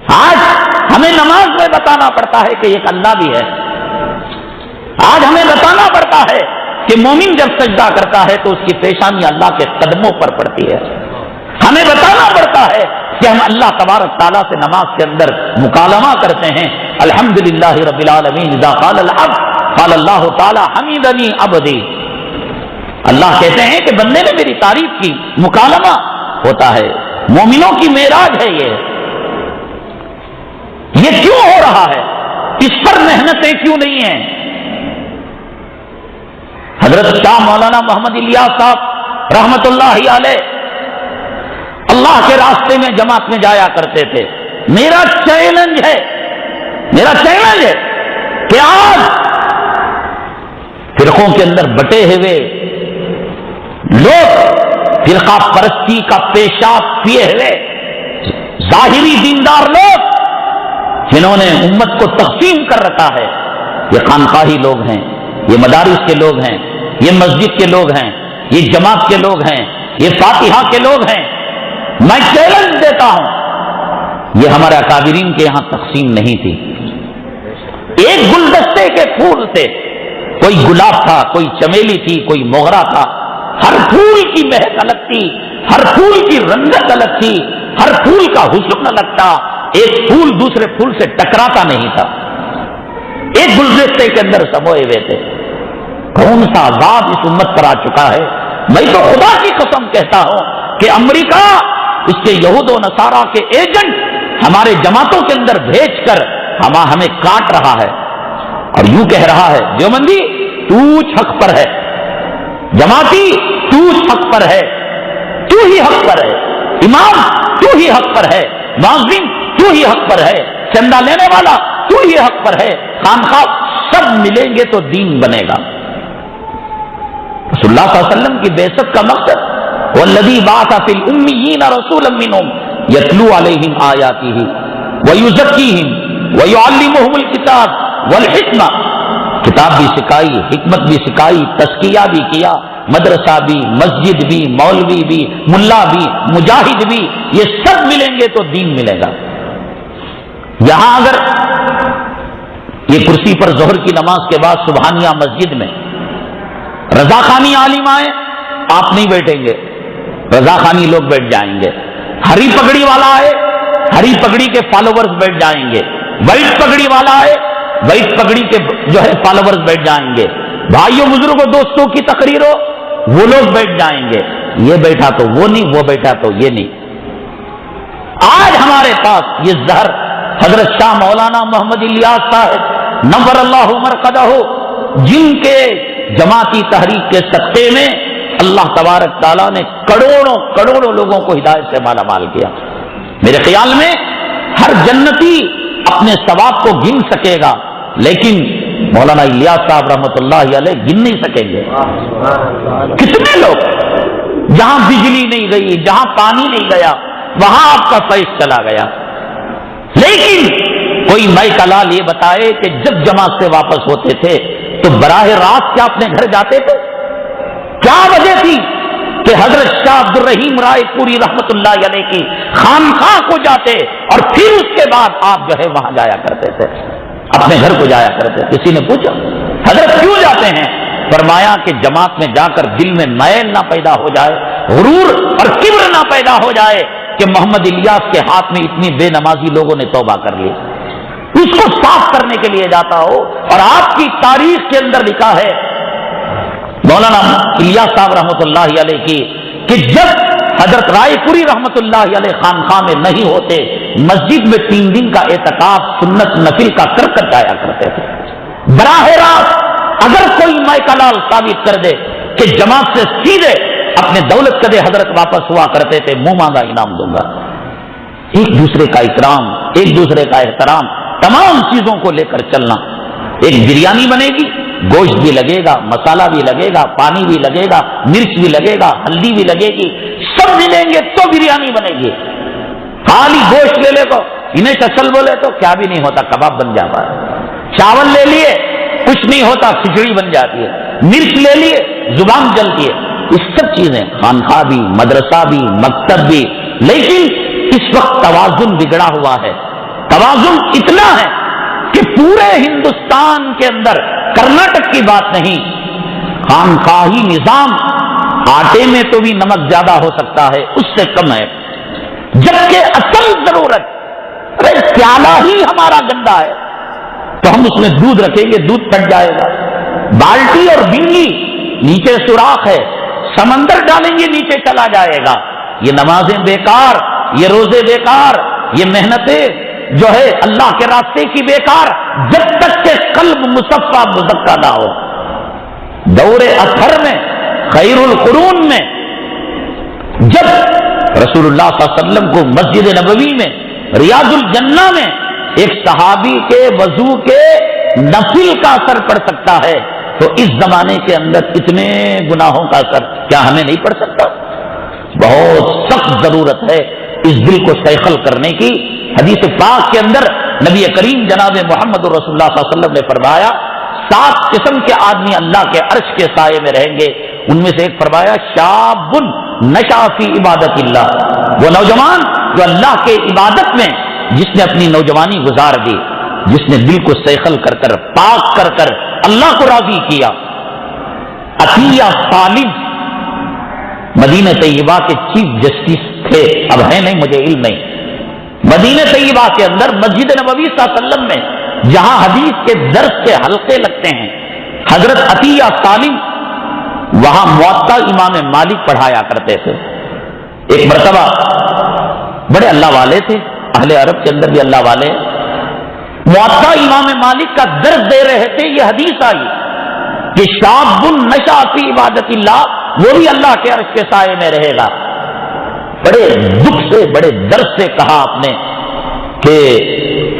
آج ہمیں نماز میں بتانا پڑتا ہے کہ ایک اللہ بھی ہے. آج ہمیں بتانا پڑتا ہے کہ مومن جب سجدہ کرتا ہے تو اس کی پیشانی اللہ کے قدموں پر پڑتی ہے. ہمیں بتانا پڑتا ہے کہ ہم اللہ تبارک تعالیٰ سے نماز کے اندر مکالمہ کرتے ہیں. الحمدللہ رب العالمین اذا قال العبد قال اللہ تعالی حمیدنی عبدی. اللہ کہتے ہیں کہ بندے نے میری تعریف کی. مکالمہ ہوتا ہے. مومنوں کی معراج ہے یہ کیوں ہو رہا ہے؟ اس پر محنتیں کیوں نہیں ہیں؟ حضرت شاہ مولانا محمد الیاس صاحب رحمت اللہ علیہ اللہ کے راستے میں جماعت میں جایا کرتے تھے. میرا چیلنج ہے کہ آج فرقوں کے اندر بٹے ہوئے لوگ فرقہ پرستی کا پیشاب پیے ہوئے ظاہری دیندار لوگ جنہوں نے امت کو تقسیم کر رکھا ہے، یہ خانقاہی لوگ ہیں، یہ مدارس کے لوگ ہیں، یہ مسجد کے لوگ ہیں، یہ جماعت کے لوگ ہیں، یہ فاتحہ کے لوگ ہیں. میں چیلنج دیتا ہوں یہ ہمارے اکابرین کے یہاں تقسیم نہیں تھی. ایک گلدستے کے پھول تھے، کوئی گلاب تھا، کوئی چمیلی تھی، کوئی موغرا تھا. ہر پھول کی مہک الگ تھی، ہر پھول کی رنگت الگ تھی، ہر پھول کا حسن الگ تھا. ایک پھول دوسرے پھول سے ٹکراتا نہیں تھا. ایک گلدستے کے اندر سموئے ہوئے تھے. کون سا عذاب اس امت پر آ چکا ہے. میں تو خدا کی قسم کہتا ہوں کہ امریکہ اس کے یہود و نصارہ کے ایجنٹ ہمارے جماعتوں کے اندر بھیج کر ہمیں کاٹ رہا ہے اور یوں کہہ رہا ہے دیوبندی تو حق پر ہے، جماعتی تو حق پر ہے، تو ہی حق پر ہے، امام تو ہی حق پر ہے، معذم تو ہی حق پر ہے، چندہ لینے والا تو ہی حق پر ہے، خانخواہ سب ملیں گے تو دین بنے گا. رسول اللہ صلی اللہ علیہ وسلم کی بعثت کا مقصد والذی بعث فی الامیین رسولا منہم یتلو علیہم آیاتہ ویزکیہم ویعلمہم الکتاب والحکمہ. کتاب بھی سکھائی، حکمت بھی سکھائی، تزکیہ بھی کیا، مدرسہ بھی، مسجد بھی، مولوی بھی، ملا بھی، مجاہد بھی، یہ سب ملیں گے تو دین ملے گا. یہاں اگر یہ کرسی پر ظہر کی نماز کے بعد سبحانیہ مسجد میں رضاخانی عالم آئے، آپ نہیں بیٹھیں گے، رضاخانی لوگ بیٹھ جائیں گے. ہری پگڑی والا آئے، ہری پگڑی کے فالوورز بیٹھ جائیں گے. وائٹ پگڑی والا آئے، وائٹ پگڑی کے فالوورز بیٹھ جائیں گے. بھائیوں بزرگوں دوستوں کی تقریر ہو وہ لوگ بیٹھ جائیں گے. یہ بیٹھا تو وہ نہیں، وہ بیٹھا تو یہ نہیں. آج ہمارے پاس یہ زہر حضرت شاہ مولانا محمد الیاس صاحب نور اللہ مرقدہ جن کے جماعتی تحریک کے صدقے میں اللہ تبارک تعالیٰ نے کروڑوں لوگوں کو ہدایت سے مالا مال کیا. میرے خیال میں ہر جنتی اپنے ثواب کو گن سکے گا، لیکن مولانا الیاس صاحب رحمۃ اللہ علیہ گن نہیں سکیں گے. کتنے لوگ جہاں بجلی نہیں گئی، جہاں پانی نہیں گیا، وہاں آپ کا فیض چلا گیا. لیکن کوئی مائی کا لال یہ بتائے کہ جب جماعت سے واپس ہوتے تھے تو براہ راست کیا اپنے گھر جاتے تھے؟ کیا وجہ تھی کہ حضرت شاہ عبد الرحیم رائے پوری رحمت اللہ علیہ کی خانقاہ کو جاتے اور پھر اس کے بعد آپ جو ہے وہاں جایا کرتے تھے، اپنے گھر کو جایا کرتے. کسی نے پوچھا حضرت کیوں جاتے ہیں؟ فرمایا کہ جماعت میں جا کر دل میں میل نہ پیدا ہو جائے، غرور اور کبر نہ پیدا ہو جائے کہ محمد الیاس کے ہاتھ میں اتنی بے نمازی لوگوں نے توبہ کر لی. اس کو صاف کرنے کے لیے جاتا ہو. اور آپ کی تاریخ کے اندر لکھا ہے مولانا الیاس صاحب رحمۃ اللہ علیہ کی کہ جب حضرت رائے پوری رحمۃ اللہ علیہ خانقاہ میں نہیں ہوتے، مسجد میں 3 دن کا اعتکاف سنت نفل کا کر جایا کرتے تھے. براہ راست اگر کوئی مائی کا لال ثابت کر دے کہ جماعت سے سیدھے اپنے دولت قدے حضرت واپس ہوا کرتے تھے، منہ مانگا انعام دوں گا. ایک دوسرے کا اکرام، ایک دوسرے کا احترام، تمام چیزوں کو لے کر چلنا. ایک بریانی بنے گی، گوشت بھی لگے گا، مسالہ بھی لگے گا، پانی بھی لگے گا، مرچ بھی لگے گا، ہلدی بھی لگے گی، سب ملیں گے تو بریانی بنے گی. خالی گوشت لے لے تو انہیں چچل بولے تو کیا بھی نہیں ہوتا، کباب بن جاتا ہے. چاول لے لیے کچھ نہیں ہوتا، کھچڑی بن جاتی ہے. مرچ لے لیے زبان جلتی ہے. اس سب چیزیں، خانقاہ بھی، مدرسہ بھی، مکتب بھی، لیکن اس وقت توازن بگڑا ہوا ہے. توازن اتنا ہے کہ پورے ہندوستان کے اندر کرناٹک کی بات نہیں، خانقاہی نظام آٹے میں تو بھی نمک زیادہ ہو سکتا ہے، اس سے کم ہے. جبکہ اصل ضرورت، ارے پیالہ ہی ہمارا گندا ہے تو ہم اس میں دودھ رکھیں گے، دودھ پھٹ جائے گا. بالٹی اور بنگی نیچے سوراخ ہے، سمندر ڈالیں گے نیچے چلا جائے گا. یہ نمازیں بیکار، یہ روزے بیکار، یہ محنتیں جو ہے اللہ کے راستے کی بیکار، جب تک کہ قلب مصفا مزکا نہ ہو. دور اثر میں، خیر القرون میں، جب رسول اللہ صلی اللہ علیہ وسلم کو مسجد نبوی میں، ریاض الجنہ میں ایک صحابی کے وضو کے نفل کا اثر پڑ سکتا ہے، تو اس زمانے کے اندر اتنے گناہوں کا اثر کیا ہمیں نہیں پڑ سکتا؟ بہت سخت ضرورت ہے اس دل کو سیخل کرنے کی. حدیث پاک کے اندر نبی کریم جناب محمد رسول اللہ صلی اللہ علیہ وسلم نے فرمایا 7 قسم کے آدمی اللہ کے عرش کے سائے میں رہیں گے. ان میں سے ایک فرمایا شاب نشأ فی عبادت اللہ، وہ نوجوان جو اللہ کے عبادت میں جس نے اپنی نوجوانی گزار دی، جس نے دل کو سیخل کر کر پاک کر کر اللہ کو راضی کیا. عطیہ سالم مدینہ طیبہ کے چیف جسٹس تھے، اب ہے نہیں، مجھے علم نہیں. مدینہ طیبہ کے اندر مسجد نبوی صلی اللہ علیہ وسلم میں جہاں حدیث کے درس کے حلقے لگتے ہیں، حضرت عطیہ سالم وہاں موطا امام مالک پڑھایا کرتے تھے. ایک مرتبہ بڑے اللہ والے تھے، اہل عرب کے اندر بھی اللہ والے، موطا امام مالک کا درس دے رہے تھے. یہ حدیث آئی کہ شاب نشأ فی عبادت اللہ، وہ بھی اللہ کے عرش کے سائے میں رہے گا. بڑے دکھ سے، بڑے درد سے کہا آپ نے کہ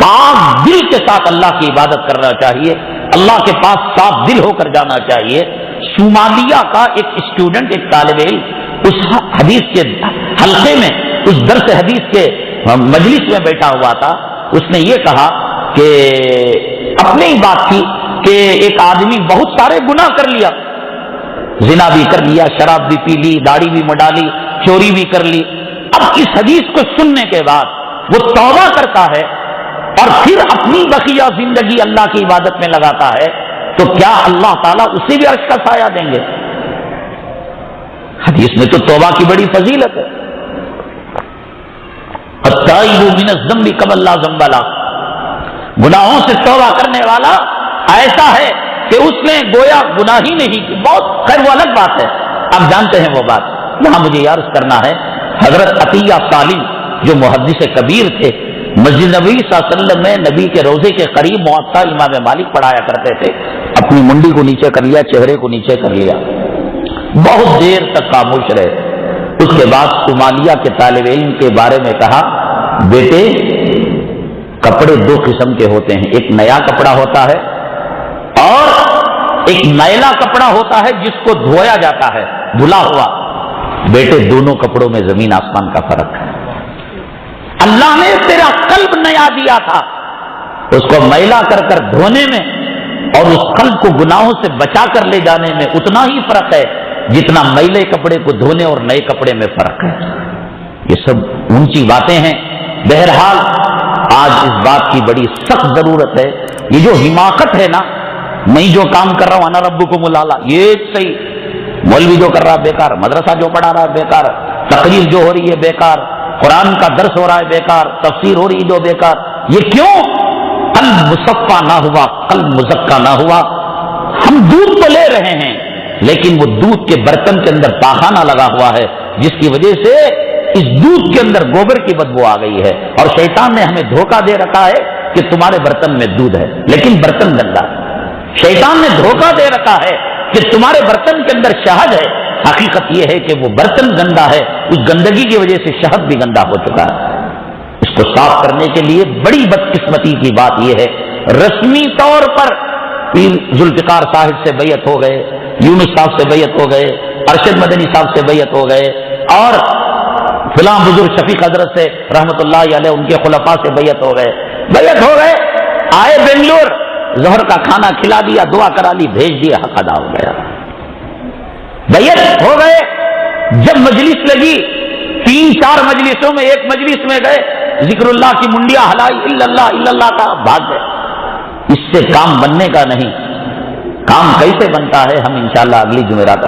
پاک دل کے ساتھ اللہ کی عبادت کرنا چاہیے، اللہ کے پاس صاف دل ہو کر جانا چاہیے. صومالیہ کا ایک اسٹوڈنٹ، ایک طالب علم اس حدیث کے حلقے میں، اس درس حدیث کے مجلس میں بیٹھا ہوا تھا. اس نے یہ کہا کہ اپنے ہی بات کی کہ ایک آدمی بہت سارے گناہ کر لیا، زنا بھی کر لیا، شراب بھی پی لی، داڑھی بھی مڈا لی، چوری بھی کر لی. اب اس حدیث کو سننے کے بعد وہ توبہ کرتا ہے اور پھر اپنی بقیہ زندگی اللہ کی عبادت میں لگاتا ہے، تو کیا اللہ تعالیٰ اسے بھی عرش کا سایہ دیں گے؟ حدیث میں تو توبہ کی بڑی فضیلت ہے. التائب من الذنب کمن لا ذنب لہ، گناہوں سے توبہ کرنے والا ایسا ہے کہ اس نے گویا گناہ ہی نہیں کی. بہت خیر، وہ الگ بات ہے، آپ جانتے ہیں وہ بات. یہاں مجھے یہ عرض کرنا ہے، حضرت عطیہ سالم جو محدث کبیر تھے، مسجد نبوی صلی اللہ علیہ وسلم میں نبی کے روزے کے قریب موطا امام مالک پڑھایا کرتے تھے. اپنی منڈی کو نیچے کر لیا، چہرے کو نیچے کر لیا، بہت دیر تک خاموش رہے. اس کے بعد صومالیہ کے طالب علم کے بارے میں کہا، بیٹے کپڑے 2 قسم کے ہوتے ہیں، ایک نیا کپڑا ہوتا ہے اور ایک میلا کپڑا ہوتا ہے جس کو دھویا جاتا ہے، دھلا ہوا. بیٹے دونوں کپڑوں میں زمین آسمان کا فرق ہے. اللہ نے تیرا قلب نیا دیا تھا، اس کو میلا کر کر دھونے میں اور اس قلب کو گناہوں سے بچا کر لے جانے میں اتنا ہی فرق ہے جتنا میلے کپڑے کو دھونے اور نئے کپڑے میں فرق ہے. یہ سب اونچی باتیں ہیں. بہرحال آج اس بات کی بڑی سخت ضرورت ہے. یہ جو حماقت ہے نا، میں جو کام کر رہا ہوں انا ربکم الاعلی، یہ صحیح، مولوی جو کر رہا ہے بیکار، مدرسہ جو پڑھا رہا ہے بیکار، تقریر جو ہو رہی ہے بیکار، قرآن کا درس ہو رہا ہے بیکار، تفسیر ہو رہی ہے جو بیکار. یہ کیوں؟ قلب مصفا نہ ہوا، قلب مزکا نہ ہوا. ہم دودھ تو لے رہے ہیں لیکن وہ دودھ کے برتن کے اندر پاخانہ لگا ہوا ہے، جس کی وجہ سے اس دودھ کے اندر گوبر کی بدبو آ گئی ہے. اور شیطان نے ہمیں دھوکہ دے رکھا ہے کہ تمہارے برتن میں دودھ ہے لیکن برتن گندا ہے. شیطان نے دھوکہ دے رکھا ہے کہ تمہارے برتن کے اندر شہد ہے، حقیقت یہ ہے کہ وہ برتن گندا ہے، اس گندگی کی وجہ سے شہد بھی گندا ہو چکا ہے. اس کو صاف کرنے کے لیے بڑی بدقسمتی کی بات یہ ہے، رسمی طور پر پیر ذوالفقار صاحب سے بیعت ہو گئے، یونس صاحب سے بیعت ہو گئے، ارشد مدنی صاحب سے بیعت ہو گئے، اور فلاں بزرگ شفیق حضرت سے رحمت اللہ علیہ ان کے خلفاء سے بیعت ہو گئے، آئے بنگلور، ظہر کا کھانا کھلا دیا، دعا کرا لی، بھیج دیا، حق ادا ہو گیا. جب مجلس لگی 3-4 مجلسوں میں ایک مجلس میں گئے, ذکر اللہ کی منڈیاں ہلائی, الا اللہ کا بھاگ گئے. اس سے کام بننے کا نہیں. کام کیسے بنتا ہے ہم انشاءاللہ اگلی جمعرات